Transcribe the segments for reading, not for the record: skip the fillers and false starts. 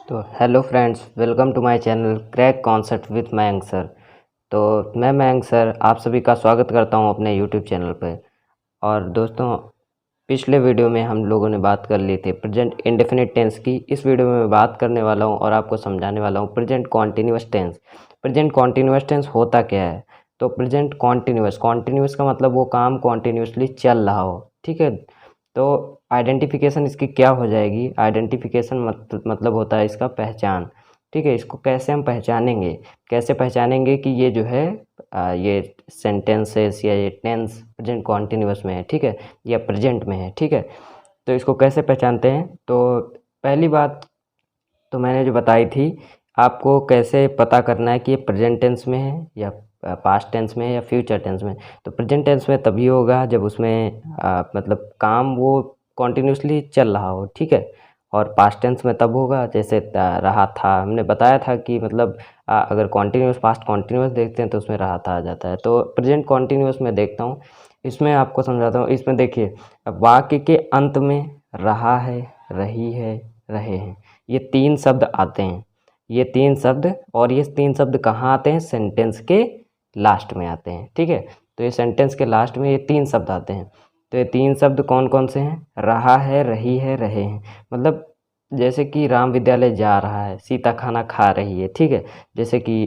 तो hello friends, welcome to my channel crack concept with Mayank sir. तो मैं Mayank sir आप सभी का स्वागत करता हूं अपने यूट्यूब चैनल पे। और दोस्तों, पिछले वीडियो में हम लोगों ने बात कर ली थी प्रेजेंट इंडेफिनिट टेंस की। इस वीडियो में मैं बात करने वाला हूं और आपको समझाने वाला हूं present continuous tense. Present continuous tense होता क्या है? तो प्रेजेंट कॉन्टिन्यूअस कॉन्टिन्यूअस का मतलब वो काम कॉन्टिन्यूसली चल रहा हो, ठीक है। तो आइडेंटिफिकेशन इसकी क्या हो जाएगी? आइडेंटिफिकेशन मतलब होता है इसका पहचान, ठीक है। इसको कैसे हम पहचानेंगे? कैसे पहचानेंगे कि ये जो है ये सेंटेंसेस या ये टेंस प्रेजेंट कॉन्टिन्यूअस में है, ठीक है, या प्रेजेंट में है, ठीक है। तो इसको कैसे पहचानते हैं? तो पहली बात तो मैंने जो बताई थी, आपको कैसे पता करना है कि ये प्रेजेंट टेंस में है या पास्ट टेंस में है या फ्यूचर टेंस में। तो प्रेजेंट टेंस में तभी होगा जब उसमें मतलब काम वो कॉन्टिन्यूसली चल रहा हो, ठीक है। और पास्ट टेंस में तब होगा जैसे रहा था। हमने बताया था कि मतलब अगर कॉन्टिन्यूस पास्ट कॉन्टिन्यूस देखते हैं तो उसमें रहा था आ जाता है। तो प्रेजेंट कॉन्टिन्यूस में देखता हूँ, इसमें आपको समझाता हूँ। इसमें देखिए, वाक्य के अंत में रहा है, रही है, रहे हैं, ये तीन शब्द आते हैं। ये तीन शब्द, और ये तीन शब्द कहाँ आते हैं? सेंटेंस के लास्ट में आते हैं, ठीक है। तो ये सेंटेंस के लास्ट में ये तीन शब्द आते हैं। तो ये तीन शब्द कौन कौन से हैं? रहा है, रही है, रहे हैं। मतलब जैसे कि राम विद्यालय जा रहा है, सीता खाना खा रही है, ठीक है। जैसे कि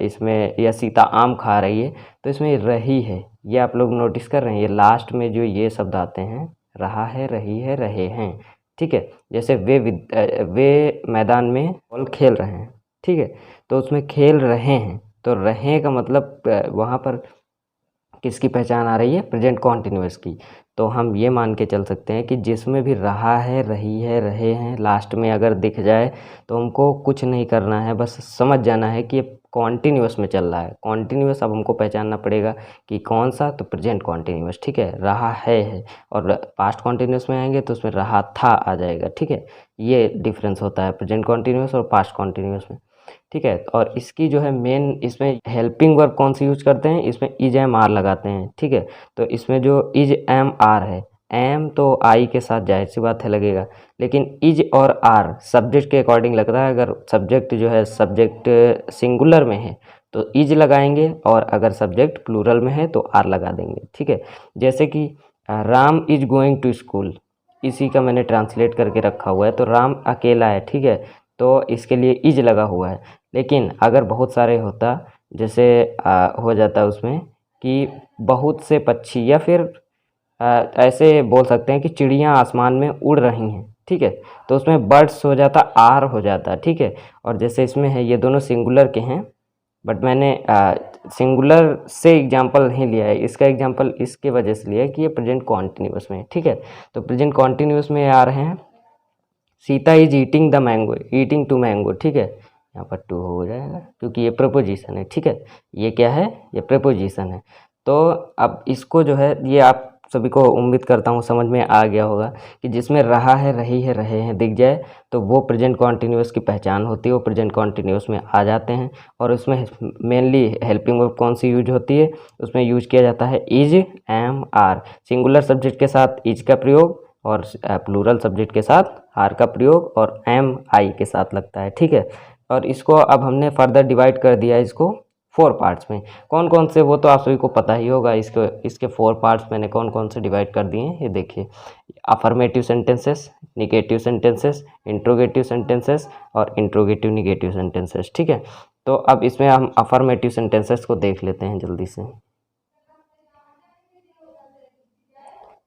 इसमें या सीता आम खा रही है, तो इसमें रही है, ये आप लोग नोटिस कर रहे हैं, ये लास्ट में जो ये शब्द आते हैं, रहा है, रही है, रहे हैं, ठीक है। जैसे वे मैदान में बॉल खेल रहे हैं, ठीक है। तो उसमें खेल रहे हैं, तो रहे का मतलब वहाँ पर किसकी पहचान आ रही है? प्रेजेंट कॉन्टिन्यूअस की। तो हम ये मान के चल सकते हैं कि जिसमें भी रहा है, रही है, रहे हैं लास्ट में अगर दिख जाए तो हमको कुछ नहीं करना है, बस समझ जाना है कि ये कॉन्टिन्यूअस में चल रहा है। कॉन्टिन्यूअस अब हमको पहचानना पड़ेगा कि कौन सा? तो प्रेजेंट कॉन्टिन्यूअस, ठीक है। रहा है और पास्ट कॉन्टिन्यूअस में आएंगे तो उसमें रहा था आ जाएगा, ठीक है। ये डिफरेंस होता है प्रेजेंट कॉन्टिन्यूअस और पास्ट कॉन्टिन्यूअस में, ठीक है। और इसकी जो है मेन, इसमें हेल्पिंग वर्ब कौन सी यूज करते हैं? इसमें इज एम आर लगाते हैं, ठीक है। तो इसमें जो इज एम आर है, एम तो आई के साथ जाहिर सी बात है लगेगा, लेकिन इज और आर सब्जेक्ट के अकॉर्डिंग लगता है। अगर सब्जेक्ट जो है सब्जेक्ट सिंगुलर में है तो इज लगाएंगे, और अगर सब्जेक्ट प्लूरल में है तो आर लगा देंगे, ठीक है। जैसे कि Ram is going to school, इसी का मैंने ट्रांसलेट करके रखा हुआ है। तो राम अकेला है, ठीक है, तो इसके लिए इज लगा हुआ है। लेकिन अगर बहुत सारे होता, जैसे हो जाता है उसमें कि बहुत से पक्षी, या फिर ऐसे बोल सकते हैं कि चिड़ियाँ आसमान में उड़ रही हैं, ठीक है। तो उसमें बर्ड्स हो जाता, आर हो जाता, ठीक है। और जैसे इसमें है, ये दोनों सिंगुलर के हैं, बट मैंने सिंगुलर से एग्जांपल नहीं लिया है। इसका एग्जांपल इसके वजह से लिया है कि ये प्रेजेंट कॉन्टिन्यूअस में है, ठीक है। तो प्रेजेंट कॉन्टिन्यूअस में आ रहे हैं, Sita is eating the mango, eating to mango, ठीक है। यहाँ पर टू हो जाएगा क्योंकि ये प्रपोजिशन है, ठीक है। ये क्या है? ये प्रपोजिशन है। तो अब इसको जो है, ये आप सभी को उम्मीद करता हूँ समझ में आ गया होगा कि जिसमें रहा है, रही है, रहे हैं दिख जाए तो वो प्रेजेंट कॉन्टिन्यूअस की पहचान होती है, वो प्रेजेंट कॉन्टिन्यूअस में आ जाते हैं। और उसमें मेनली हेल्पिंग वर्ब कौन सी यूज होती है? उसमें यूज किया जाता है is am are. Singular subject के साथ इज का प्रयोग, और प्लूरल सब्जेक्ट के साथ आर का प्रयोग, और एम आई के साथ लगता है, ठीक है। और इसको अब हमने फर्दर डिवाइड कर दिया इसको 4 पार्ट्स में। कौन कौन से, वो तो आप सभी को पता ही होगा। इसके 4 पार्ट्स मैंने कौन कौन से डिवाइड कर दिए हैं, ये देखिए। Affirmative sentences, negative sentences, interrogative sentences और इंट्रोगेटिव निगेटिव सेंटेंसेस, ठीक है। तो अब इसमें हम अफर्मेटिव सेंटेंसेस को देख लेते हैं जल्दी से।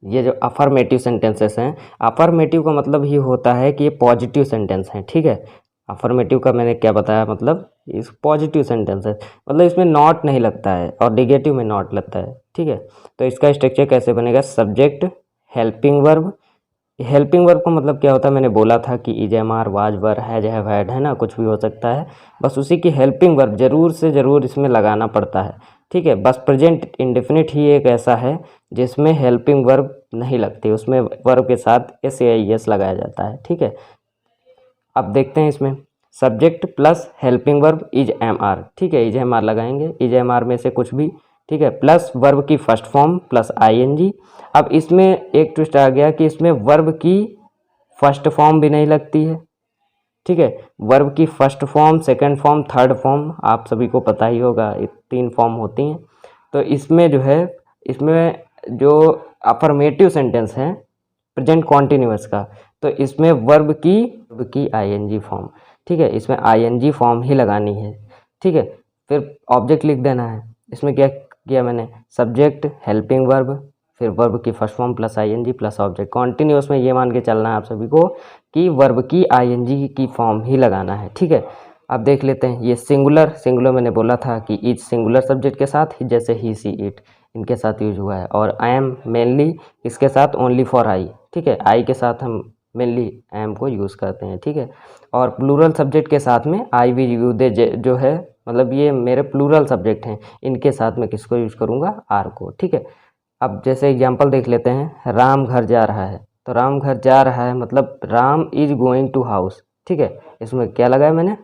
ये जो अफर्मेटिव सेंटेंसेस हैं, अफर्मेटिव का मतलब ही होता है कि ये पॉजिटिव सेंटेंस हैं, ठीक है। अफर्मेटिव का मैंने क्या बताया मतलब? इस पॉजिटिव सेंटेंस है, मतलब इसमें नॉट नहीं लगता है, और नेगेटिव में नॉट लगता है, ठीक है। तो इसका स्ट्रक्चर कैसे बनेगा? Subject, helping verb. Helping verb का मतलब क्या होता है? मैंने बोला था कि is am are, was were, has have had, है ना, कुछ भी हो सकता है। बस उसी की हेल्पिंग वर्ब जरूर से ज़रूर इसमें लगाना पड़ता है, ठीक है। बस प्रेजेंट इंडेफिनिट ही एक ऐसा है जिसमें हेल्पिंग वर्ब नहीं लगती, उसमें वर्ब के साथ एस या एस लगाया जाता है, ठीक है। अब देखते हैं इसमें, subject plus helping verb is am are, ठीक है। इज एम आर लगाएंगे, इज एम आर में से कुछ भी, ठीक है, प्लस वर्ब की first form plus I N G. अब इसमें एक ट्विस्ट आ गया कि इसमें वर्ब की फर्स्ट फॉर्म भी नहीं लगती है, ठीक है। वर्ब की first form, second form, third form आप सभी को पता ही होगा, 3 फॉर्म होती हैं। तो इसमें जो है, इसमें जो अफर्मेटिव सेंटेंस है प्रेजेंट कॉन्टिन्यूअस का, तो इसमें वर्ब की आईएनजी फॉर्म, ठीक है, इसमें आईएनजी फॉर्म ही लगानी है, ठीक है। फिर ऑब्जेक्ट लिख देना है। इसमें क्या किया मैंने, सब्जेक्ट, हेल्पिंग वर्ब, फिर वर्ब की first form plus ING plus object. Continuous में ये मान के चलना है आप सभी को कि वर्ब की आईएनजी की फॉर्म ही लगाना है, ठीक है। अब देख लेते हैं, ये सिंगुलर मैंने बोला था कि इज सिंगुलर सब्जेक्ट के साथ, जैसे ही, सी, इट, इनके साथ यूज हुआ है। और आई एम मेनली इसके साथ ओनली फॉर आई, ठीक है, आई के साथ हम मेनली आई एम को यूज़ करते हैं, ठीक है। और प्लूरल सब्जेक्ट के साथ में आई, वी, यू, दे, जो है, मतलब ये मेरे प्लूरल सब्जेक्ट हैं, इनके साथ में किसको यूज करूँगा, आर को, ठीक है। अब जैसे एग्जांपल देख लेते हैं, राम घर जा रहा है, तो राम घर जा रहा है मतलब Ram is going to house, ठीक है। इसमें क्या लगाया मैंने,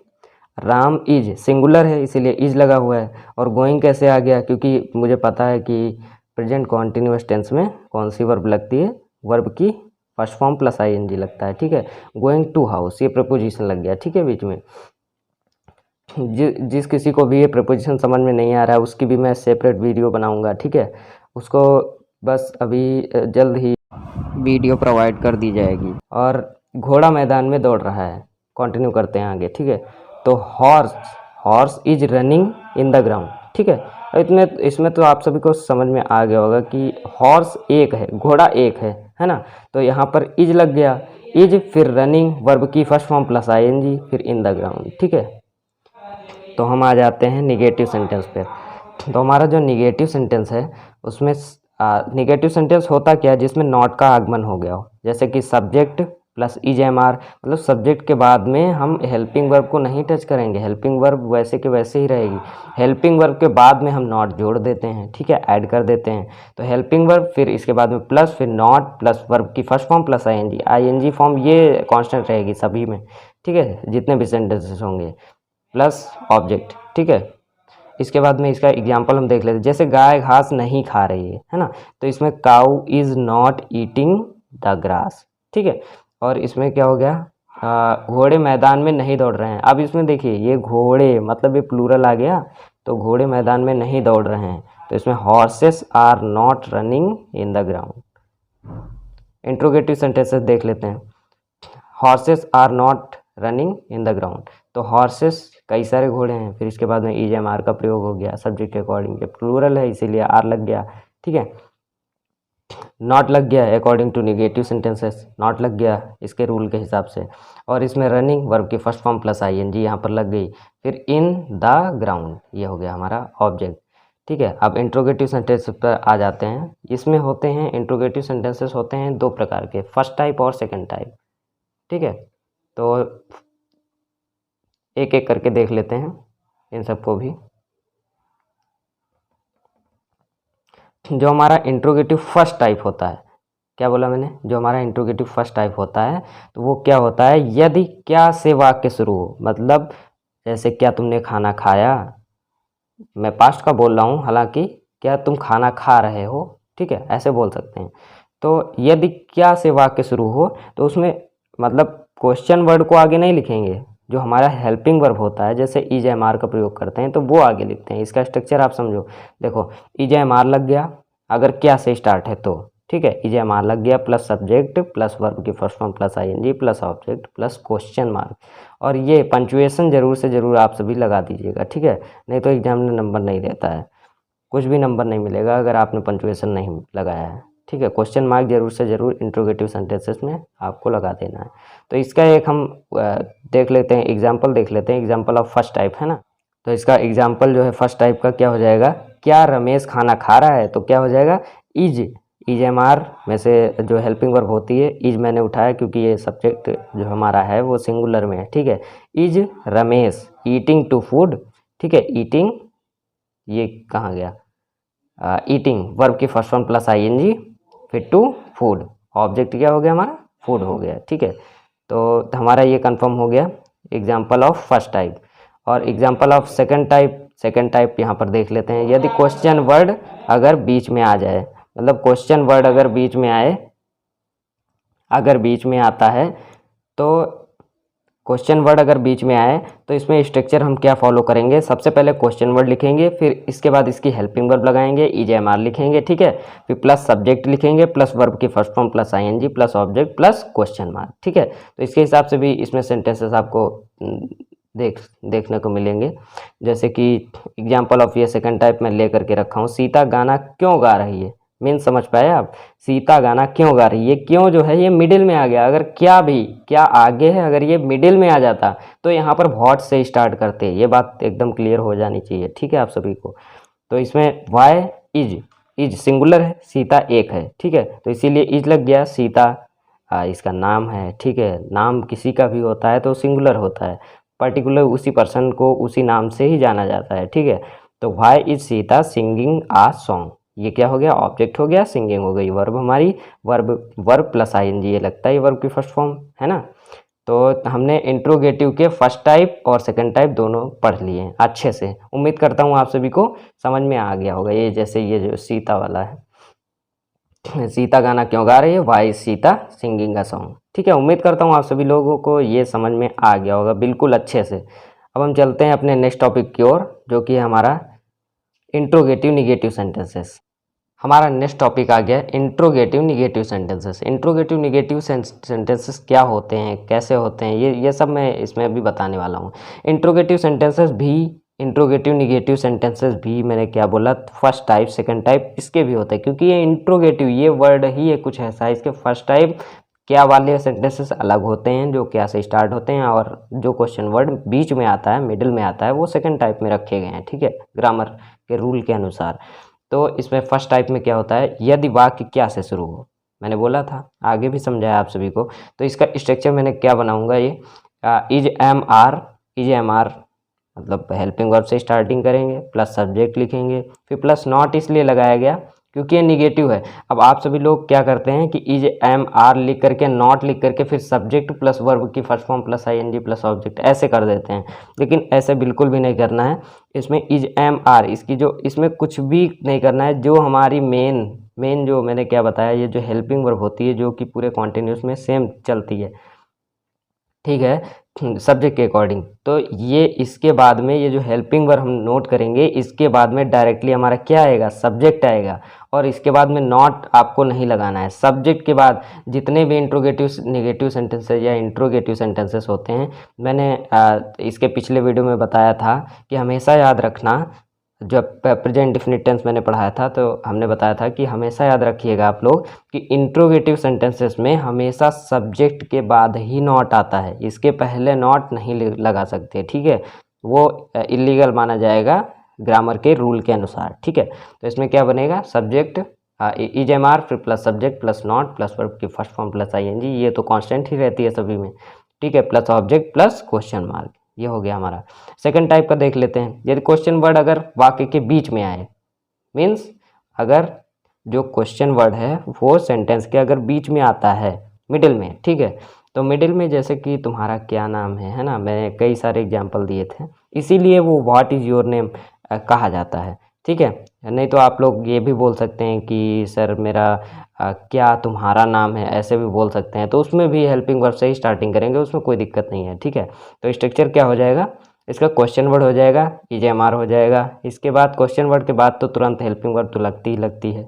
राम इज सिंगुलर है इसीलिए इज लगा हुआ है। और गोइंग कैसे आ गया, क्योंकि मुझे पता है कि प्रेजेंट कॉन्टिन्यूअस टेंस में कौन सी वर्ब लगती है, वर्ब की फर्स्ट फॉर्म प्लस आईएनजी लगता है, ठीक है। गोइंग टू हाउस ये प्रपोजिशन लग गया, ठीक है, बीच में। जिस किसी को भी ये प्रपोजिशन समझ में नहीं आ रहा है उसकी भी मैं सेपरेट वीडियो बनाऊंगा, ठीक है। उसको बस अभी जल्द ही वीडियो प्रोवाइड कर दी जाएगी। और घोड़ा मैदान में दौड़ रहा है, कंटिन्यू करते हैं आगे, ठीक है। तो horse is running in the ground, ठीक है। इसमें तो आप सभी को समझ में आ गया होगा कि हॉर्स एक है, घोड़ा एक है ना। तो यहाँ पर इज लग गया, इज फिर रनिंग वर्ब की फर्स्ट फॉर्म प्लस आईएनजी फिर इन द ग्राउंड, ठीक है। तो हम आ जाते हैं निगेटिव सेंटेंस पे। तो हमारा जो निगेटिव सेंटेंस है उसमें निगेटिव सेंटेंस होता क्या है, जिसमें नॉट का आगमन हो गया हो, जैसे कि subject plus is am are, मतलब सब्जेक्ट के बाद में हम हेल्पिंग वर्ब को नहीं टच करेंगे, हेल्पिंग वर्ब वैसे के वैसे ही रहेगी। हेल्पिंग वर्ब के बाद में हम नॉट जोड़ देते हैं, ठीक है, ऐड कर देते हैं। तो हेल्पिंग वर्ब फिर इसके बाद में प्लस फिर नॉट प्लस वर्ब की first form plus ING, ING form ये कांस्टेंट रहेगी सभी में, ठीक है, जितने भी सेंटेंसेस होंगे, प्लस ऑब्जेक्ट, ठीक है। इसके बाद में इसका एग्जांपल हम देख लेते हैं, जैसे गाय घास नहीं खा रही है ना, तो इसमें cow is not eating the grass, ठीक है। और इसमें क्या हो गया, घोड़े मैदान में नहीं दौड़ रहे हैं। अब इसमें देखिए ये घोड़े मतलब ये प्लूरल आ गया, तो घोड़े मैदान में नहीं दौड़ रहे हैं, तो इसमें horses are not running in the ground. Interrogative sentences देख लेते हैं, horses are not running in the ground, तो हॉर्सेस कई सारे घोड़े हैं, फिर इसके बाद में इज एम आर का प्रयोग हो गया, सब्जेक्ट के अकॉर्डिंग, ये प्लूरल है इसीलिए आर लग गया, ठीक है। नॉट लग गया according to negative sentences, not लग गया इसके रूल के हिसाब से। और इसमें रनिंग वर्ब की फर्स्ट फॉर्म प्लस आईएनजी यहाँ पर लग गई, फिर इन द ग्राउंड ये हो गया हमारा ऑब्जेक्ट, ठीक है। अब इंट्रोगेटिव सेंटेंस पर आ जाते हैं। इसमें होते हैं इंट्रोगेटिव सेंटेंसेस होते हैं 2 प्रकार के, फर्स्ट टाइप और सेकेंड टाइप, ठीक है। तो एक एक करके देख लेते हैं इन सबको भी। जो हमारा इंट्रोगेटिव फर्स्ट टाइप होता है, क्या बोला मैंने, जो हमारा इंट्रोगेटिव फर्स्ट टाइप होता है तो वो क्या होता है, यदि क्या से वाक्य शुरू हो, मतलब जैसे क्या तुमने खाना खाया, मैं पास्ट का बोल रहा हूँ हालांकि, क्या तुम खाना खा रहे हो, ठीक है, ऐसे बोल सकते हैं। तो यदि क्या से वाक्य शुरू हो तो उसमें मतलब क्वेश्चन वर्ड को आगे नहीं लिखेंगे, जो हमारा हेल्पिंग वर्ब होता है, जैसे इज एम आर का प्रयोग करते हैं तो वो आगे लिखते हैं। इसका स्ट्रक्चर आप समझो, देखो इज एम आर लग गया अगर क्या से स्टार्ट है तो, ठीक है, इज एम आर लग गया प्लस सब्जेक्ट प्लस वर्ब की first form plus ING plus object plus question mark. और ये पंचुएशन जरूर से जरूर आप सभी लगा दीजिएगा, ठीक है, नहीं तो एग्जाम में नंबर नहीं देता है, कुछ भी नंबर नहीं मिलेगा अगर आपने पंचुएशन नहीं लगाया है, ठीक है। क्वेश्चन मार्क जरूर से जरूर इंट्रोगेटिव सेंटेंसेस में आपको लगा देना है। तो इसका एक हम देख लेते हैं, एग्जाम्पल देख लेते हैं, एग्जाम्पल ऑफ फर्स्ट टाइप है ना। तो इसका एग्जाम्पल जो है फर्स्ट टाइप का क्या हो जाएगा, क्या रमेश खाना खा रहा है, तो क्या हो जाएगा, इज एम आर में से जो हेल्पिंग वर्ब होती है, इज मैंने उठाया क्योंकि ये सब्जेक्ट जो हमारा है वो सिंगुलर में है, ठीक है। Is Ramesh eating to food, ठीक है, ईटिंग ये कहाँ गया, ईटिंग वर्ब की फर्स्ट फॉर्म प्लस आईएनजी फिर टू फूड, ऑब्जेक्ट क्या हो गया हमारा, फूड हो गया, ठीक है। तो हमारा ये कंफर्म हो गया एग्जाम्पल ऑफ फर्स्ट टाइप। और एग्जाम्पल ऑफ सेकंड टाइप यहाँ पर देख लेते हैं, यदि क्वेश्चन वर्ड अगर बीच में आ जाए, मतलब क्वेश्चन वर्ड अगर बीच में आए, अगर बीच में आता है तो क्वेश्चन वर्ड अगर बीच में आए तो इसमें स्ट्रक्चर हम क्या फॉलो करेंगे, सबसे पहले क्वेश्चन वर्ड लिखेंगे, फिर इसके बाद इसकी हेल्पिंग वर्ब लगाएंगे, ईजेएमआर लिखेंगे, ठीक है, फिर प्लस सब्जेक्ट लिखेंगे, प्लस वर्ब की first form plus ING plus object plus question mark, ठीक है। तो इसके हिसाब से भी इसमें सेंटेंसेस आपको देखने को मिलेंगे। जैसे कि एग्जाम्पल ऑफ ये सेकंड टाइप में ले करके रखा हूँ, सीता गाना क्यों गा रही है। मीन समझ पाए आप, सीता गाना क्यों गा रही है, क्यों जो है ये मिडिल में आ गया। अगर क्या आगे है, अगर ये मिडिल में आ जाता तो यहाँ पर व्हाट से स्टार्ट करते, ये बात एकदम क्लियर हो जानी चाहिए, ठीक है आप सभी को। तो इसमें वाई इज सिंगुलर है, सीता एक है, ठीक है, तो इसीलिए इज लग गया। सीता इसका नाम है, ठीक है, नाम किसी का भी होता है तो सिंगुलर होता है, पर्टिकुलर उसी पर्सन को उसी नाम से ही जाना जाता है, ठीक है। तो why is Sita singing a song, ये क्या हो गया, ऑब्जेक्ट हो गया, सिंगिंग हो गई वर्ब हमारी, वर्ब प्लस आईएनजी, ये लगता है ये वर्ब की फर्स्ट फॉर्म है ना। तो हमने इंट्रोगेटिव के फर्स्ट टाइप और सेकंड टाइप दोनों पढ़ लिए हैं अच्छे से। उम्मीद करता हूँ आप सभी को समझ में आ गया होगा। ये जैसे ये जो सीता वाला है, सीता गाना क्यों गा रही है, why Sita singing a song, ठीक है। उम्मीद करता हूँ आप सभी लोगों को ये समझ में आ गया होगा बिल्कुल अच्छे से। अब हम चलते हैं अपने नेक्स्ट टॉपिक की ओर, जो कि है हमारा इंट्रोगेटिव निगेटिव सेंटेंसेस। हमारा नेक्स्ट टॉपिक आ गया interrogative negative sentences. Interrogative negative sentences क्या होते हैं, कैसे होते हैं, ये सब मैं इसमें अभी बताने वाला हूँ। इंट्रोगेटिव सेंटेंसेस भी, इंट्रोगेटिव निगेटिव सेंटेंसेस भी मैंने क्या बोला, फर्स्ट टाइप सेकंड टाइप इसके भी होते हैं, क्योंकि ये इंट्रोगेटिव ये वर्ड ही है कुछ ऐसा है, इसके फर्स्ट टाइप क्या वाले सेंटेंसेस अलग होते हैं जो क्या से स्टार्ट होते हैं, और जो क्वेश्चन वर्ड बीच में आता है मिडिल में आता है वो सेकंड टाइप में रखे गए हैं, ठीक है, ग्रामर के रूल के अनुसार। तो इसमें फर्स्ट टाइप में क्या होता है, यदि वाक्य क्या से शुरू हो, मैंने बोला था आगे भी समझाया आप सभी को। तो इसका स्ट्रक्चर मैंने क्या बनाऊंगा, ये इज एम आर मतलब हेल्पिंग वर्ब से स्टार्टिंग करेंगे, प्लस सब्जेक्ट लिखेंगे, फिर प्लस नॉट इसलिए लगाया गया क्योंकि ये निगेटिव है। अब आप सभी लोग क्या करते हैं कि इज एम आर लिख करके, नॉट लिख करके, फिर सब्जेक्ट प्लस वर्ब की first form plus ING plus object ऐसे कर देते हैं, लेकिन ऐसे बिल्कुल भी नहीं करना है। इसमें इज एम आर इसकी जो, इसमें कुछ भी नहीं करना है। जो हमारी मेन जो मैंने क्या बताया, ये जो हेल्पिंग वर्ब होती है जो कि पूरे कॉन्टिन्यूस में सेम चलती है, ठीक है, सब्जेक्ट के अकॉर्डिंग। तो ये इसके बाद में ये जो हेल्पिंग वर्ब हम नोट करेंगे, इसके बाद में डायरेक्टली हमारा क्या आएगा, सब्जेक्ट आएगा, और इसके बाद में नॉट आपको नहीं लगाना है। सब्जेक्ट के बाद जितने भी इंट्रोगेटिव निगेटिव सेंटेंसेस या इंट्रोगेटिव सेंटेंसेस होते हैं, मैंने इसके पिछले वीडियो में बताया था कि हमेशा याद रखना, जब प्रेजेंट डिफिनिट टेंस मैंने पढ़ाया था तो हमने बताया था कि हमेशा याद रखिएगा आप लोग कि इंट्रोगेटिव सेंटेंसेस में हमेशा सब्जेक्ट के बाद ही नॉट आता है, इसके पहले नॉट नहीं लगा सकते, ठीक है, वो इलीगल माना जाएगा ग्रामर के रूल के अनुसार, ठीक है। तो इसमें क्या बनेगा, सब्जेक्ट इज एम आर फिर plus subject plus not plus verb की फर्स्ट फॉर्म प्लस आईएनजी, ये तो कांस्टेंट ही रहती है सभी में, ठीक है, plus object plus question mark, ये हो गया हमारा। सेकंड टाइप का देख लेते हैं। यदि क्वेश्चन वर्ड अगर वाक्य के बीच में आए, मीन्स अगर जो क्वेश्चन वर्ड है वो सेंटेंस के अगर बीच में आता है, मिडिल में, ठीक है, तो मिडिल में जैसे कि तुम्हारा क्या नाम है ना, मैंने कई सारे एग्जाम्पल दिए थे, इसीलिए वो व्हाट इज़ योर नेम कहा जाता है, ठीक है। नहीं तो आप लोग ये भी बोल सकते हैं कि सर मेरा क्या तुम्हारा नाम है, ऐसे भी बोल सकते हैं, तो उसमें भी हेल्पिंग वर्ब से ही स्टार्टिंग करेंगे, उसमें कोई दिक्कत नहीं है, ठीक है। तो स्ट्रक्चर क्या हो जाएगा, इसका क्वेश्चन वर्ड हो जाएगा, इज एम आर हो जाएगा, इसके बाद क्वेश्चन वर्ड के बाद तो तुरंत हेल्पिंग वर्ब तो लगती ही लगती है,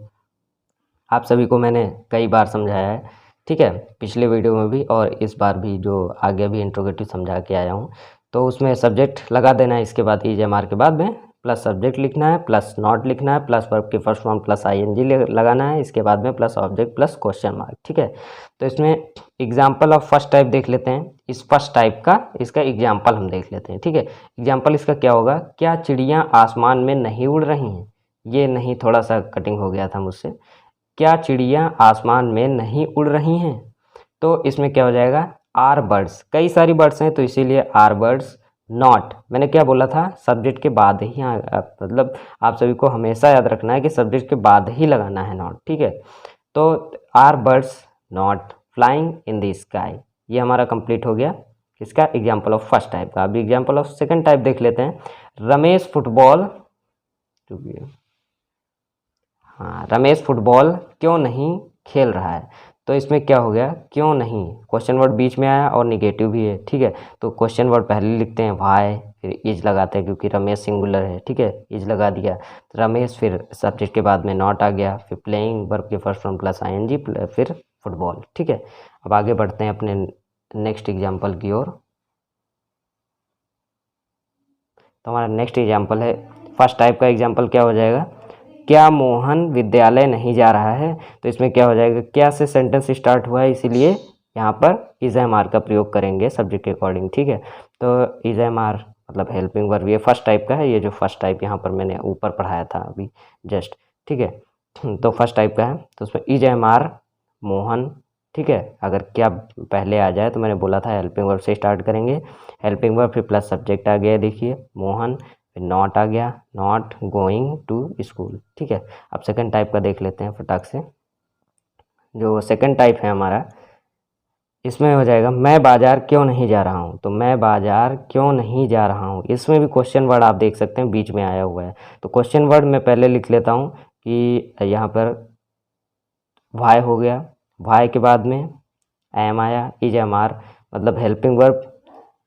आप सभी को मैंने कई बार समझाया है, ठीक है, पिछले वीडियो में भी और इस बार भी जो आगे भी इंट्रोगेटिव समझा के आया हूँ। तो उसमें सब्जेक्ट लगा देना है, इसके बाद इज एम आर के बाद में प्लस सब्जेक्ट लिखना है, प्लस नॉट लिखना है, प्लस वर्ब की फर्स्ट फॉर्म प्लस आईएनजी लगाना है, इसके बाद में plus object plus question mark, ठीक है। तो इसमें एग्जाम्पल ऑफ फर्स्ट टाइप देख लेते हैं, इस फर्स्ट टाइप का इसका एग्जाम्पल हम देख लेते हैं, ठीक है। एग्जाम्पल इसका क्या होगा, क्या चिड़ियाँ आसमान में नहीं उड़ रही हैं, ये नहीं थोड़ा सा कटिंग हो गया था मुझसे, क्या चिड़ियाँ आसमान में नहीं उड़ रही हैं, तो इसमें क्या हो जाएगा, आर बर्ड्स, कई सारी बर्ड्स हैं तो इसीलिए आर बर्ड्स नॉट, मैंने क्या बोला था, सब्जेक्ट के बाद ही, मतलब आप सभी को हमेशा याद रखना है कि सब्जेक्ट के बाद ही लगाना है नॉट, ठीक है। तो are birds not flying in the sky, ये हमारा कंप्लीट हो गया इसका एग्जाम्पल ऑफ फर्स्ट टाइप का। अभी एग्जाम्पल ऑफ सेकंड टाइप देख लेते हैं। रमेश फुटबॉल, हाँ, रमेश फुटबॉल क्यों नहीं खेल रहा है, तो इसमें क्या हो गया, क्यों नहीं, क्वेश्चन वर्ड बीच में आया और निगेटिव भी है, ठीक है। तो क्वेश्चन वर्ड पहले लिखते हैं वाई, फिर इज लगाते हैं क्योंकि रमेश सिंगुलर है, ठीक है, इज लगा दिया तो रमेश, फिर सब्जेक्ट के बाद में नॉट आ गया, फिर प्लेइंग वर्ब के फर्स्ट फॉर्म प्लस आईएनजी, फिर फुटबॉल, ठीक है। अब आगे बढ़ते हैं अपने नेक्स्ट एग्जाम्पल की ओर। तो हमारा नेक्स्ट एग्जाम्पल है, फर्स्ट टाइप का एग्जाम्पल क्या हो जाएगा, क्या मोहन विद्यालय नहीं जा रहा है। तो इसमें क्या हो जाएगा, क्या से सेंटेंस स्टार्ट हुआ है, इसीलिए यहाँ पर इज एम आर का प्रयोग करेंगे सब्जेक्ट के अकॉर्डिंग, ठीक है। तो इज एम आर मतलब हेल्पिंग वर्ब, ये फर्स्ट टाइप का है, ये जो फर्स्ट टाइप यहाँ पर मैंने ऊपर पढ़ाया था अभी जस्ट, ठीक है। तो फर्स्ट टाइप का है, तो उसमें इज एम आर मोहन, ठीक है। अगर क्या पहले आ जाए तो मैंने बोला था हेल्पिंग वर्ब से स्टार्ट करेंगे, हेल्पिंग वर्ब फिर प्लस सब्जेक्ट आ गया, देखिए मोहन, फिर नॉट आ गया, नॉट गोइंग टू स्कूल, ठीक है। अब सेकंड टाइप का देख लेते हैं फटाक से। जो सेकंड टाइप है हमारा, इसमें हो जाएगा मैं बाज़ार क्यों नहीं जा रहा हूँ। तो मैं बाज़ार क्यों नहीं जा रहा हूँ, इसमें भी क्वेश्चन वर्ड आप देख सकते हैं बीच में आया हुआ है। तो क्वेश्चन वर्ड मैं पहले लिख लेता हूँ कि यहाँ पर वाई हो गया, वाई के बाद में एम आया, इज एम आर मतलब हेल्पिंग वर्ब,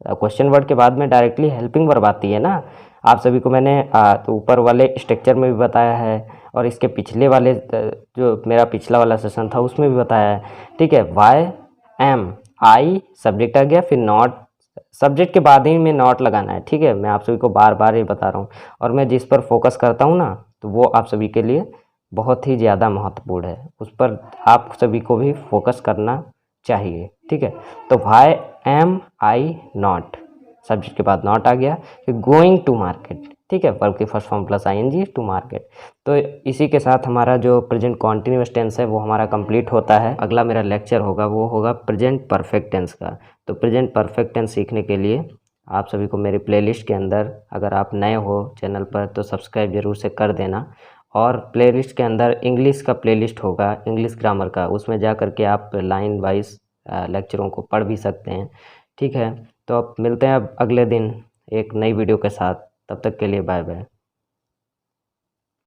क्वेश्चन वर्ड के बाद में डायरेक्टली हेल्पिंग वर्ब आती है ना। आप सभी को मैंने तो ऊपर वाले स्ट्रक्चर में भी बताया है और इसके पिछले वाले जो मेरा पिछला वाला सेशन था उसमें भी बताया है, ठीक है। वाई एम आई सब्जेक्ट आ गया, फिर नॉट, सब्जेक्ट के बाद ही में नॉट लगाना है, ठीक है। मैं आप सभी को बार बार ये बता रहा हूँ और मैं जिस पर फोकस करता हूँ ना तो वो आप सभी के लिए बहुत ही ज़्यादा महत्वपूर्ण है, उस पर आप सभी को भी फोकस करना चाहिए, ठीक है। तो why am I not, subject के बाद नॉट आ गया, फिर गोइंग टू मार्केट, ठीक है, वर्ब के first form plus ING to market. तो इसी के साथ हमारा जो प्रेजेंट कॉन्टिन्यूअस टेंस है वो हमारा कंप्लीट होता है। अगला मेरा लेक्चर होगा वो होगा प्रेजेंट परफेक्ट टेंस का। तो प्रेजेंट परफेक्ट टेंस सीखने के लिए आप सभी को मेरी प्लेलिस्ट के अंदर, अगर आप नए हो चैनल पर तो सब्सक्राइब ज़रूर से कर देना, और प्लेलिस्ट के अंदर इंग्लिश का प्लेलिस्ट होगा, इंग्लिश ग्रामर का, उसमें जा कर के आप लाइन वाइज लेक्चरों को पढ़ भी सकते हैं, ठीक है। तो अब मिलते हैं अब अगले दिन एक नई वीडियो के साथ, तब तक के लिए बाय बाय।